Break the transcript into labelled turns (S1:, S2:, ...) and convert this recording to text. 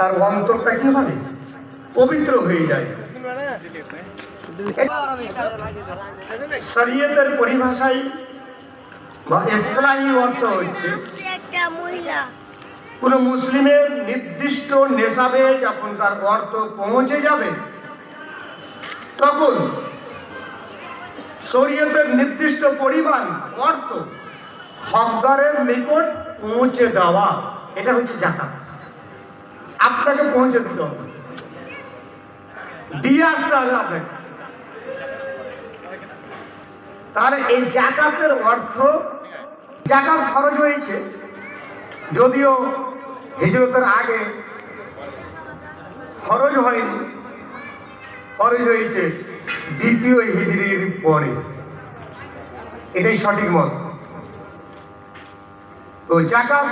S1: তার অন্তরটা কি হবে? পবিত্র হয়ে যায়। শরীয়তের পরিভাষায় বা ইসলামী অর্থ হচ্ছে কোন মুসলিমের নির্দিষ্ট নেশাবে যখন তার অর্থ পৌঁছে যাবে তখন শরীয়তের নির্দিষ্ট পরিমাণ অর্থ হকদারের নিকট পৌঁছে দেওয়া, এটা হচ্ছে যাকাত। আপনাকে পৌঁছে দিতে হবে, দিয়ে আসতে হবে আপনাকে। তাহলে এই যাকাতের অর্থ, যাকাত খরচ হয়েছে, যদিও হিজরতের আগে খরচ হয়নি, খরচ হয়েছে দ্বিতীয় হিজরির পরে, এটাই সঠিক মত। তো যাকাত